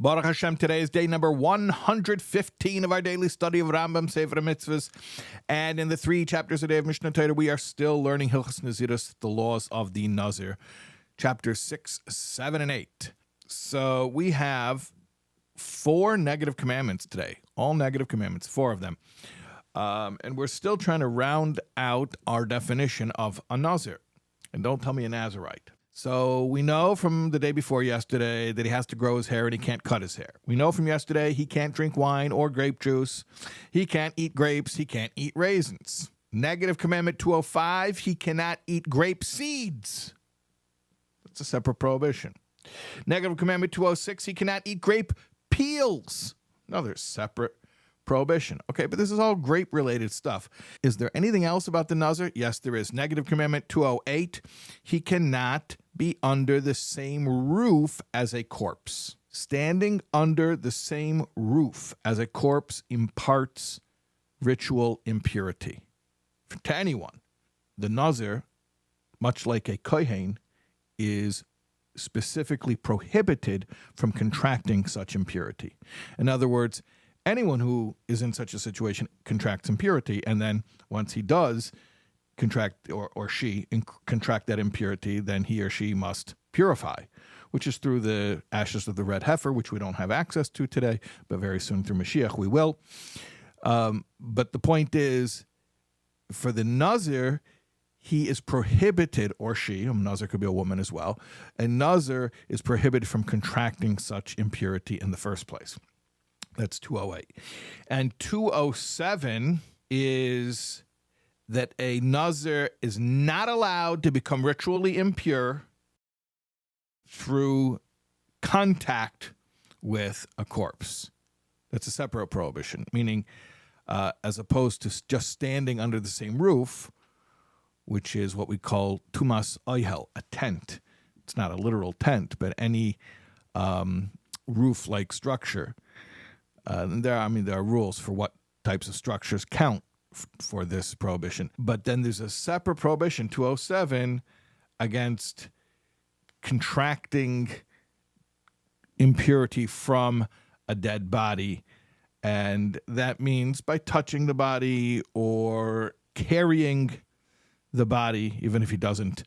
Baruch Hashem, today is day number 115 of our daily study of Rambam, Sefer, HaMitzvos. And in the 3 chapters a day of Mishnah Torah, we are still learning Hilchos Nazirus, the laws of the Nazir, chapters 6, 7, and 8. So we have 4 negative commandments today, all negative commandments, 4 of them. And we're still trying to round out our definition of a Nazir. And don't tell me a Nazirite. So we know from the day before yesterday that he has to grow his hair and he can't cut his hair. We know from yesterday he can't drink wine or grape juice. He can't eat grapes. He can't eat raisins. Negative commandment 205, he cannot eat grape seeds. That's a separate prohibition. Negative commandment 206, he cannot eat grape peels. Another separate prohibition. Okay, but this is all grape-related stuff. Is there anything else about the Nazir? Yes, there is. Negative commandment 208, he cannot be under the same roof as a corpse. Standing under the same roof as a corpse imparts ritual impurity to anyone. The Nazir, much like a kohen, is specifically prohibited from contracting such impurity. In other words, anyone who is in such a situation contracts impurity, and then once he does contract or she contract that impurity, then he or she must purify, which is through the ashes of the red heifer, which we don't have access to today, but very soon through Mashiach we will. But the point is, for the Nazir, he is prohibited, or she, a Nazir could be a woman as well, a Nazir is prohibited from contracting such impurity in the first place. That's 208. And 207 is that a Nazir is not allowed to become ritually impure through contact with a corpse. That's a separate prohibition, meaning as opposed to just standing under the same roof, which is what we call tumas oihel, a tent. It's not a literal tent, but any roof-like structure. There are rules for what types of structures count for this prohibition. But then there's a separate prohibition, 207, against contracting impurity from a dead body. And that means by touching the body or carrying the body, even if he doesn't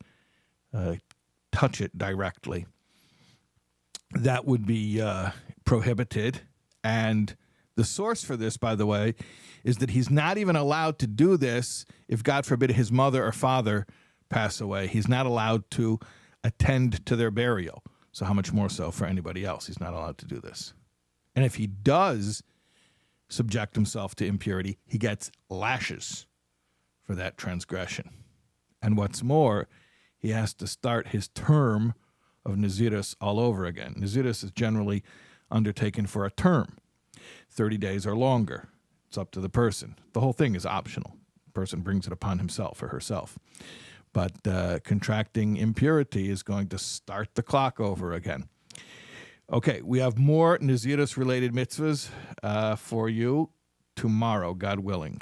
touch it directly. That would be prohibited. And the source for this, by the way, is that he's not even allowed to do this if, God forbid, his mother or father pass away. He's not allowed to attend to their burial. So how much more so for anybody else? He's not allowed to do this. And if he does subject himself to impurity, he gets lashes for that transgression. And what's more, he has to start his term of Nazirus all over again. Nazirus is generally undertaken for a term, 30 days or longer. It's up to the person. The whole thing is optional. The person brings it upon himself or herself. But contracting impurity is going to start the clock over again. Okay, we have more Nazirus-related mitzvahs for you tomorrow, God willing.